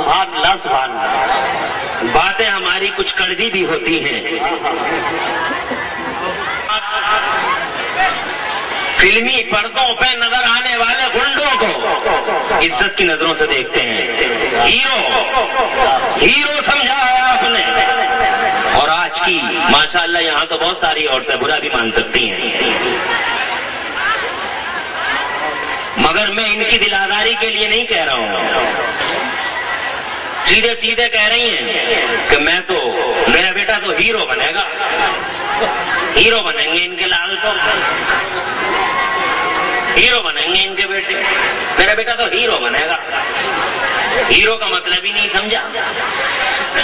سبحان اللہ سبحان اللہ. باتیں ہماری کچھ کڑوی بھی ہوتی ہیں. فلمی پردوں پہ نظر آنے والے گنڈوں کو عزت کی نظروں سے دیکھتے ہیں. ہیرو سمجھا ہے آپ نے. اور آج کی ماشاءاللہ یہاں تو بہت ساری عورتیں برا بھی مان سکتی ہیں، مگر میں ان کی دلاداری کے لیے نہیں کہہ رہا ہوں. سیدھے سیدھے کہہ رہی ہیں کہ میرا بیٹا تو ہیرو بنے گا. ہیرو بنیں گے ان کے لال تو، ہیرو بنیں گے ان کے بیٹے. میرا بیٹا تو ہیرو بنے گا. ہیرو کا مطلب ہی نہیں سمجھا.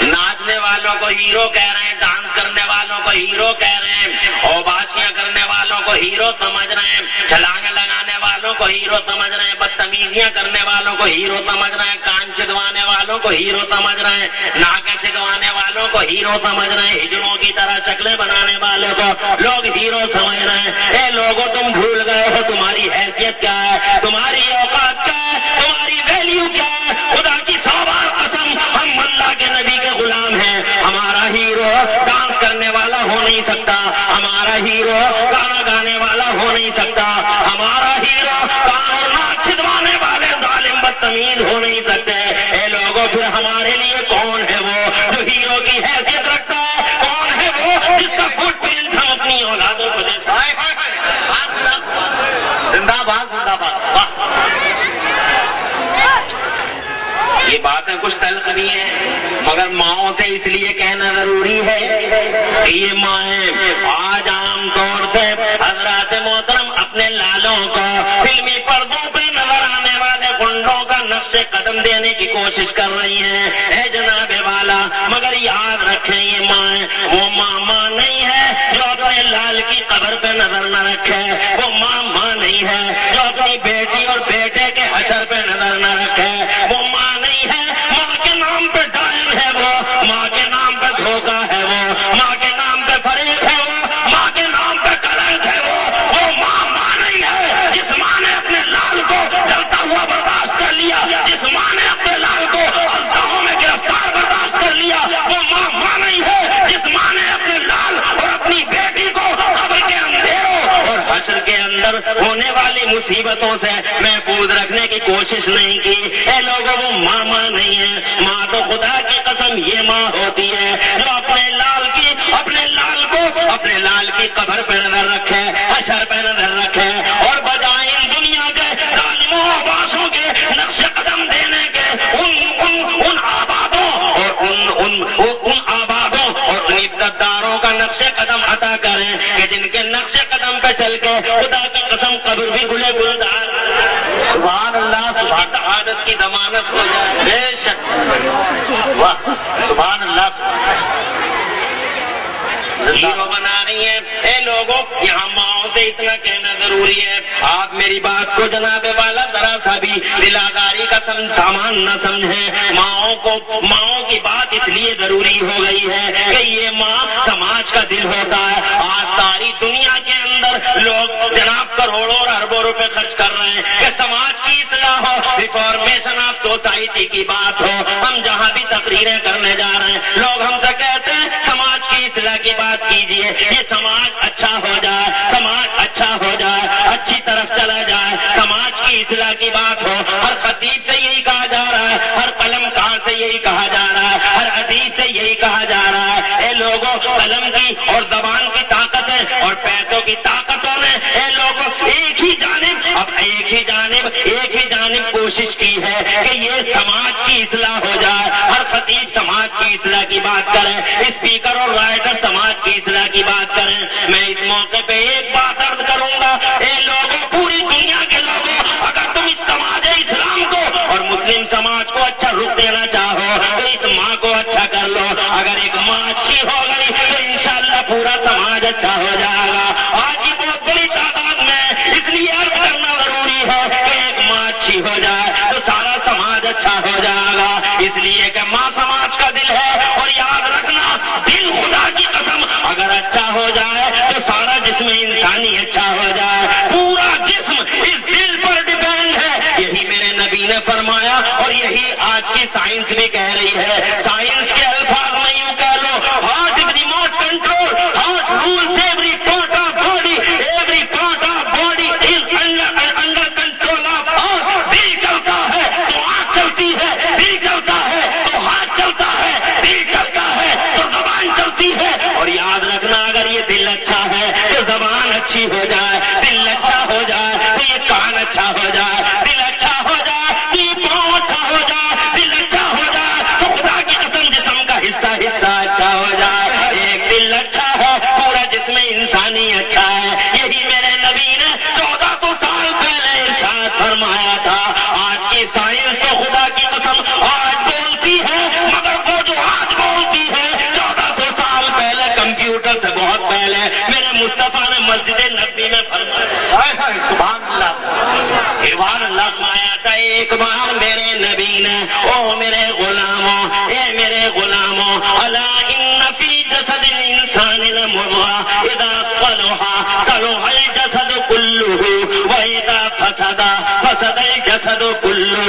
ناچنے والوں کو ہیرو کہہ رہے ہیں، ڈانس کرنے والوں کو ہیرو کہہ رہے ہیں، اوباشیاں کرنے والوں کو ہیرو سمجھ رہے ہیں، چھلانگیں لگانے والوں کو ہیرو سمجھ رہے ہیں، بدتمیزیاں کرنے والوں کو ہیرو سمجھ رہے ہیں، کان چدوانے والوں کو ہیرو سمجھ رہے ہیں، ناکیں چدوانے والوں کو ہیرو سمجھ رہے ہیں، ہجڑوں کی طرح شکلیں بنانے والوں کو لوگ ہیرو سمجھ رہے ہیں. اے لوگوں تم بھول گئے ہو تمہاری حیثیت کیا ہے، تمہاری اوقات کیا ہے، تمہاری ویلیو کیا ہے. خدا کی 100 بار قسم ہم اللہ کے نبی کے غلام ہیں. ہمارا ہیرو ڈانس کرنے والا ہو نہیں سکتا، ہمارا ہیرو گانا گانے والا ہو نہیں سکتا، ہمارا ہیرو کان اور ناک چھدوانے والے ظالم بدتمیز ہو نہیں سکتے. اے لوگوں پھر ہمارے لیے کون ہے وہ جو ہیرو کی حیثیت رکھتا ہے؟ کون ہے وہ جس کا فٹ پرنٹ ہم اپنی اولادوں کو دے سکتے؟ زندہ باد زندہ باد. یہ باتیں کچھ تلخ بھی ہیں، مگر ماؤں سے اس لیے کہنا ضروری ہے کہ یہ مائیں آج عام طور سے حضرات محترم اپنے لالوں کو فلمی پردوں پہ نظر آنے والے گنڈوں کا نقش قدم دینے کی کوشش کر رہی ہیں. اے جناب والا، مگر یاد رکھیں یہ مائیں وہ ماں نہیں ہے جو اپنے لال کی قبر پہ نظر نہ رکھے. وہ ماں نہیں ہے جو اپنی بیٹی اور بیٹے کے حشر پہ نظر نہ رکھے. وہ ماں نہیں ہے، ماں کے نام پہ ڈائر ہے وہ، ماں کے نام پہ دھوکہ ہے وہ، ماں کے نام پہ فریب ہے وہ، ماں کے نام پہ کلنک ہے وہ ماں نہیں ہے جس ماں نے اپنے لال کو جلتا ہوا برداشت کر لیا، جس ماں نے اپنے لال کو اژدہوں میں گرفتار برداشت کر لیا. وہ ماں نہیں ہے جس ماں نے اپنے لال اور اپنی بیٹی کو قبر کے اندھیروں اور حشر کے اندر ہونے والی مصیبتوں سے محفوظ رکھنے کی کوشش نہیں کی. اے لوگوں وہ ماں نہیں ہے. ماں تو خدا کی قسم یہ ماں ہوتی ہے جو اپنے لال کی قبر پہ نظر رکھے، حشر پہ نظر رکھے، اور بجائے ان دنیا کے ظالموں اور باشوں کے نقش قدم دینے کے ان آبادوں اور ان عدت داروں کا نقش قدم عطا کریں کہ جن کے نقش قدم پہ چل کے خدا کی قسم قبر بھی گلے گلزار. سبحان اللہ سبحان سعادت کی ضمانت ہو جائے. بے شک. واہ سبحان اللہ سبحان. ہیرو بنا رہی ہیں. اے لوگوں یہاں ماؤں سے اتنا کہنا ضروری ہے، آپ میری بات کو جناب والا ذرا سا بھی دلاداری کا سامان نہ سمجھیں. ماؤں کی بات اس لیے ضروری ہو گئی ہے کہ یہ ماں سماج کا دل ہوتا ہے. آج ساری دنیا کے اندر لوگ جناب کروڑوں اور اربوں روپے خرچ کر رہے ہیں کہ سماج کی اصلاح ہو، ریفارمیشن آف سوسائٹی کی بات ہو. ہم جہاں بھی تقریریں کرنے جا رہے ہیں لوگ ہم سے کہتے ہیں سماج کی اصلاح کی بات کیجئے، یہ سماج اچھا ہو جائے، سماج اچھا ہو جائے، اچھی طرف چلا جائے، سماج کی اصلاح کی بات ہو. ہر خطیب سے یہی کہا جا رہا ہے، ہر قلم کار سے یہی کہا جا رہا ہے، ہر ادیب سے یہی کہا جا رہا ہے. اے لوگوں قلم کی اور زبان کی طاقتیں اور پیسوں کی طاقتوں نے اے لوگوں ایک ہی جانب کوشش کی ہے کہ یہ سماج کی اصلاح ہو جائے. ہر خطیب سماج کی اصلاح کی بات کرے، اسپیکر اور رائٹر سماج کی اصلاح کی بات کریں. میں اس موقع پہ ایک بات عرض کروں گا، اے لوگوں پوری دنیا کے لوگوں، اگر تم اس سماج اسلام کو اور مسلم سماج کو اچھا رخ دینا چاہو تو اس ماں کو اچھا کر لو. اگر ایک ماں اچھی ہو گئی تو انشاءاللہ پورا سماج اچھا ہو جائے گا. آج یہ بہت بڑی تعداد میں اس لیے عرض کرنا ضروری ہے کہ ایک ماں اچھی ہو جائے تو سارا سماج اچھا ہو جائے گا. اس لیے کہ ماں سماج کا دل ہے، اور یاد رکھنا دل خدا کی قسم اگر اچھا ہو جائے تو سارا جسم انسانی اچھا ہو جائے. پورا جسم اس دل پر ڈیپینڈ ہے. یہی میرے نبی نے فرمایا اور یہی آج کی سائنس بھی کہہ رہی ہے. سائنس کے الفاظ میں یوں کہہ لو, heart is remote control, heart rules every part of body, every part of body is under control of heart. دل چلتا ہے تو آنکھ چلتی ہے, دل چلتا ہے تو ہاتھ چلتا ہے, دل چلتا ہے تو زبان چلتی ہے. اور یاد رکھنا, اگر یہ دل اچھا ہے تو زبان اچھی ہو جائے, دل اچھا ہو جائے تو یہ کان اچھا ہو جائے, دل اچھا ہو جائے تو یہ پاؤں اچھا ہو جائے, دل اچھا ہو جائے تو خدا کی قسم جسم کا حصہ اچھا ہو جائے. ایک دل اچھا ہے پورا جسم انسانی اچھا ہے. یہی میرے نبی نے 1400 سال پہلے ارشاد فرمایا تھا. آج کی سائنس تو خدا کی قسم آج بولتی ہے, مگر وہ جو آج بولتی ہے 1400 سال پہلے کمپیوٹر سے بہت پہلے میرے مصطفیٰ نے مسجد نبی میں فرمایا. سبحان اللہ, سبحان اللہ فرمایا تھا. ایک بار میرے نبی نے, او میرے غلاموں, اے میرے غلاموں, الا ان فی جسد الانسان لمضغہ اذا صلح صلح الجسد کلہ واذا فسد فسد الجسد کلہ.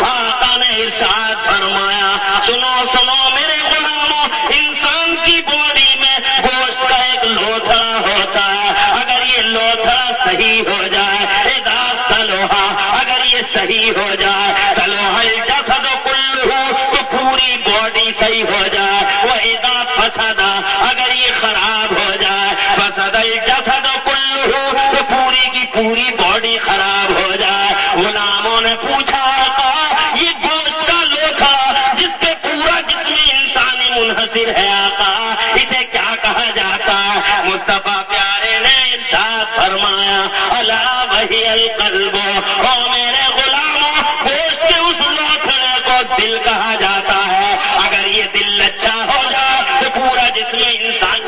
آقا نے ارشاد فرمایا, سنو سنو میرے غلاموں, انسان کی باڈی میں گوشت کا ایک لوتھڑا ہوتا ہے. اگر یہ لوتھڑا صحیح ہو جائے, اذا صلح, اگر یہ صحیح ہو جائے, صلح الجسد کلہ, تو پوری باڈی صحیح ہو جائے. واذا فسد, اگر یہ خراب ہو جائے, فسد الجسد کلہ, تو پوری کی پوری باڈی خراب ہو جائے. غلاموں نے پوچھا, آقا یہ گوشت کا لوتھڑا جس پہ پورا جسم انسانی منحصر ہے, آقا اسے کیا کہا جاتا ہے؟ مصطفیٰ پیارے نے ارشاد فرمایا, الا وہی القلب, او میرے غلاموں, گوشت کے اس لوتھڑے کو دل کہا جاتا ہے. اگر یہ دل اچھا ہو جائے تو پورا جسم انسان.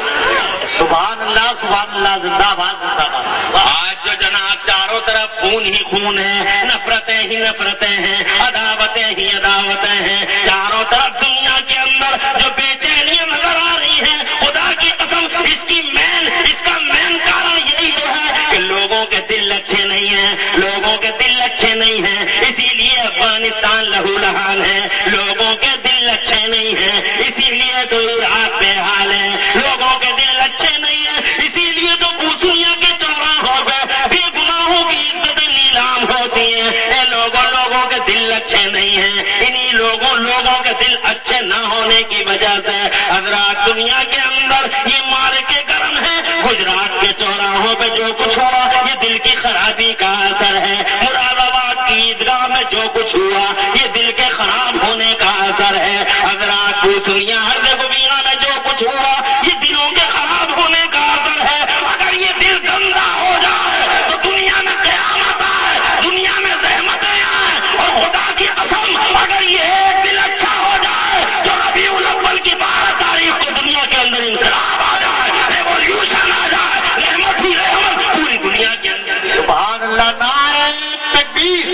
سبحان اللہ, سبحان اللہ, زندہ باد, زندہ باد. آج جو جناب چاروں طرف خون ہی خون ہے, نفرتیں ہی نفرتیں ہیں, عداوتیں ہی عداوتیں ہیں, چاروں طرف دنیا کے اندر جو بے چینیاں نظر آ رہی ہیں, خدا کی قسم اس کا مین کارن یہی تو ہے کہ لوگوں کے دل اچھے نہیں ہیں, لوگوں کے دل اچھے نہیں ہیں. اسی لیے افغانستان لہو لہان ہے, لوگوں کے دل اچھے نہیں ہیں, اسی لیے تو عراق بے حال ہے, لوگوں کے دل اچھے نہیں ہیں, اسی لیے تو بوسنیا کے چوراہوں پہ بے گناہوں کی عزتیں نیلام ہوتی ہیں. اے لوگوں کے دل اچھے نہیں ہیں. انہی لوگوں کے دل اچھے نہ ہونے کی وجہ سے حضرات دنیا کے اندر یہ مارے کے گرم ہے. گجرات کے چوراہوں پہ جو کچھ ہوا یہ دل کی خرابی کا اثر ہے. مراد آباد کی عیدگاہ میں جو کچھ ہوا یہ دل کے خراب ہونے کا اثر ہے. حضرات بوسنیا ہرزیگووینا میں جو کچھ ہوا یہ دلوں کے خراب ہونے کا اثر ہے. اگر یہ دل گندا ہو جائے تو دنیا میں قیامت آئے, دنیا میں زحمتیں آئیں. اور خدا کی قسم اگر یہ ایک دل اچھا ہو جائے تو ربیع الاول کی 12 تاریخ کو دنیا کے اندر انقلاب آ جائے, ریولیوشن آ جائے, رحمت ہی رحمت پوری دنیا کے اندر. سبحان اللہ, نعرہ تکبیر,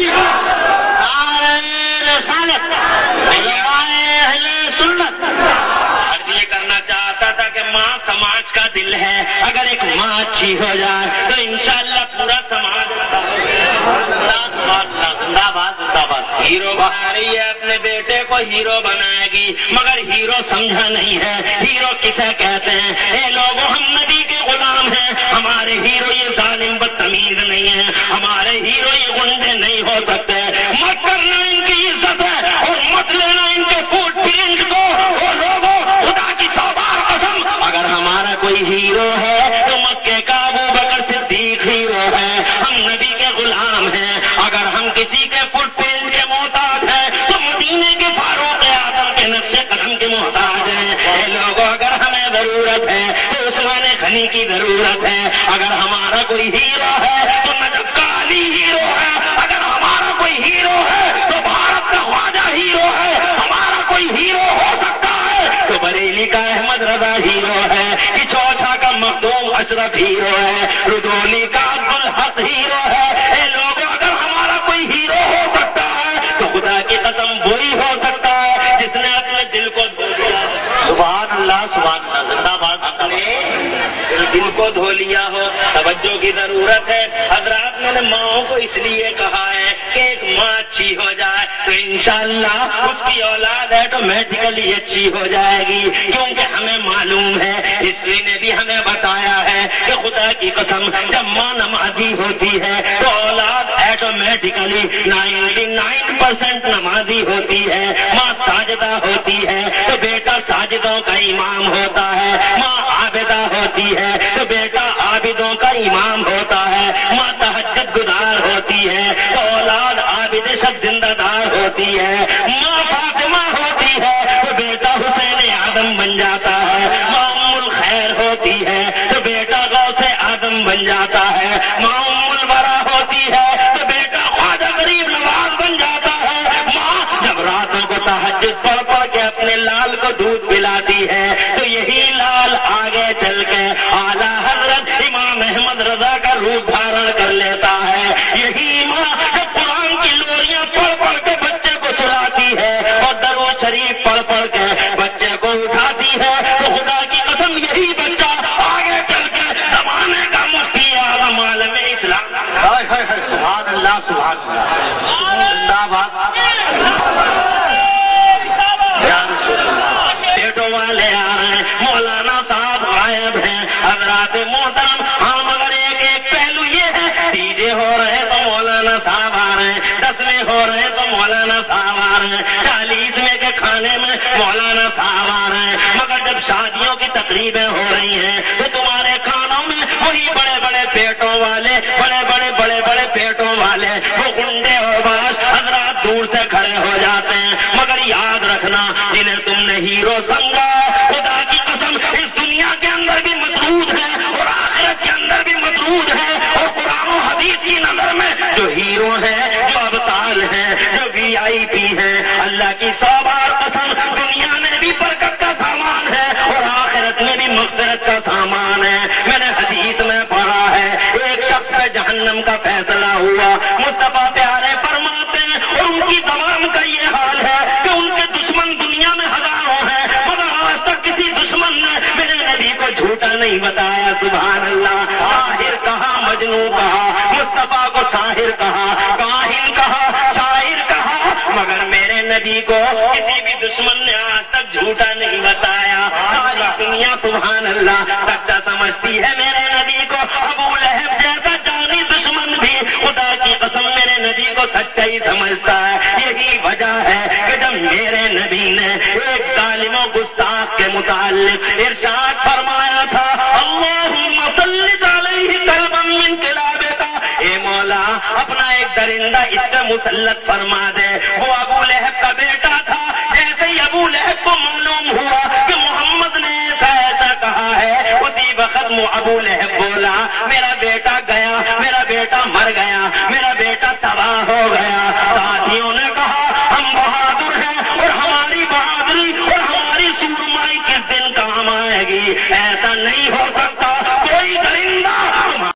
نعرہ رسالت, علماء اہل سنت. یہ کرنا چاہتا تھا کہ ماں سماج کا دل ہے, اگر ایک ماں اچھی ہو جائے تو انشاءاللہ پورا سماج اچھا ہو جائے. زندہ باد, زندہ باد. ہیرو بنا رہی ہے, اپنے بیٹے کو ہیرو بنائے گی, مگر ہیرو سمجھا نہیں ہے. ہیرو کسے کہتے ہیں؟ اے لوگوں, ہم نبی کے غلام ہیں, ہمارے ہیرو یہ ظالم بدتمیز نہیں ہے, ہمارے ہیرو یہ گنڈے نہیں ہو سکتے. مت کرنا ان کی عزت ہے اور مت لینا ان کے فوٹ پرنٹ کو. اور لوگوں, خدا کی 100 بار قسم, اگر ہمارا کوئی ہیرو ہے تو مکے کا ابو بکر صدیق ہیرو ہے. ہم نبی کے غلام ہیں. اگر ہم کسی کے فٹ پرنٹ کے محتاج ہیں تو مدینے کے فاروق اعظم کے نقش قدم کے محتاج ہیں. اے لوگوں, اگر ہمیں ضرورت ہے تو عثمان غنی کی ضرورت ہے. اگر ہمارا کوئی ہیرو ہے تو نجف کا علی ہیرو ہے. اگر ہمارا کوئی ہیرو ہے تو بھارت کا خواجہ ہیرو ہے. ہمارا کوئی ہیرو ہو سکتا ہے تو بریلی کا احمد رضا ہیرو ہے, کچوچا کا مخدوم اشرف ہیرو ہے, رودولی کا عبدالحق ہیرو ہے. اے لوگوں, اگر ہمارا کوئی ہیرو ہو سکتا ہے تو خدا کی قسم وہی ہو سکتا ہے جس نے اپنے دل کو دھو دیا. سبحان اللہ سبحان اللہ، زندہ باد۔ اپنے دل کو دھو لیا ہو، توجہ کی ضرورت ہے حضرات۔ میں نے ماؤں کو اس لیے کہا ہے کہ ایک ماں اچھی ہو جائے تو انشاءاللہ اس کی اولاد آٹومیٹیکلی اچھی ہو جائے گی، کیونکہ ہمیں معلوم ہے، ہسٹری نے بھی ہمیں بتایا ہے کہ خدا کی قسم جب ماں نمازی ہوتی ہے تو اولاد آٹومیٹیکلی 99% نمازی ہوتی ہے۔ ماں ساجدہ ہوتی ہے تو بیٹا ساجدوں کا امام ہوتا ہے، ماں عابدہ ہوتی ہے تو بیٹا عابدوں کا امام ہوتا ہے، ماں تہجد گزار ہوتی ہے تو اولاد عابد شب زندہ دار ہوتی ہے، ماں فاطمہ ہوتی ہے تو بیٹا حسین آدم بن جاتا ہے، ماں ام الخیر ہوتی ہے تو بیٹا غوث آدم بن جاتا ہے، ماں ام الورا ہوتی ہے تو بیٹا خواجہ غریب نواز بن جاتا ہے، ماں جب راتوں کو تہجد پڑھ پڑھ کے اپنے لال کو دودھ پلاتی ہے تو یہی لال آگے چل کے اعلیٰ حضرت امام احمد رضا کا روپ دھارن کر لیتا ہے۔ یہی ماں جب قرآن کی لوریاں پڑھ پڑھ کے بچے کو سلاتی ہے اور درود شریف پڑھ پڑھ کے بچے کو اٹھاتی ہے تو خدا کی قسم یہی بچہ آگے چل کے زمانے کا مفتی اعظم عالم اسلام۔ ہائے ہائے ہائے، سبحان اللہ سبحان اللہ، زندہ باد یا رسول اللہ۔ بیٹوں والے آ رہے ہیں، مولانا صاحب غائب ہیں حضرات محترم۔ ہاں مگر ایک پہلو یہ ہے، تیجے ہو رہے تو مولانا صاحب آ رہے ہیں، 10ویں ہو رہے تو مولانا صاحب آ رہے ہیں، 40ویں کے کھانے میں مولانا صاحب آ رہے ہیں، مگر جب شادیوں کی تقریبیں ہو رہی ہیں تو تمہارے کھانوں میں وہی بڑے بڑے پیٹوں والے، بڑے بڑے پیٹوں والے، وہ گنڈے اور باش حضرات دور سے کھڑے ہو جاتے ہیں۔ مگر یاد رکھنا، جنہیں تم نے ہیرو سمجھا خدا کی قسم اس دنیا کے اندر بھی مطرود ہے اور آخرت کے اندر بھی مطرود ہے، اور قرآن و حدیث کی نظر میں جو ہیرو ہیں، جو ابطال ہیں، جو VIP ہیں، اللہ کی 100 بار قسم دنیا میں بھی برکت کا سامان ہے اور آخرت میں بھی مغفرت کا سامان ہے۔ میں نے حدیث میں پڑھا ہے ایک شخص پہ جہنم کا فیصلہ ہوا، مصطفیٰ پیارے فرماتے ہیں اور ان کی تمام کا یہ حال ہے کہ ان کے دشمن دنیا میں ہزاروں ہیں، مگر آج تک کسی دشمن نے میرے نبی کو جھوٹا نہیں بتایا۔ سبحان اللہ۔ ساحر کہا، مجنون کہا، مصطفیٰ کو ساحر کہا، کاہن کہا، شاعر کہا، مگر میرے نبی کو کسی بھی دشمن نے آج تک جھوٹا نہیں بتایا۔ ساری دنیا سبحان اللہ سچا سمجھتی ہے میرے نبی کو، ابو لہب جیسا جانی دشمن بھی خدا کی قسم میرے نبی کو سچا ہی سمجھتا ہے۔ یہی وجہ ہے کہ جب میرے نبی نے ایک ظالم و گستاخ کے متعلق ارشاد فرمایا تھا، اللہم سلط علیہ کلبا من کلابک، اے مولا اپنا ایک درندہ اس پہ مسلط فرما دے۔ وہ ابو لہب کا بیٹا تھا، جیسے ہی ابو لہب کو معلوم ہوا کہ محمد نے ایسا کہا ہے، اسی وقت ابو لہب بولا میرا بیٹا گیا، میرا بیٹا مر گیا، میرا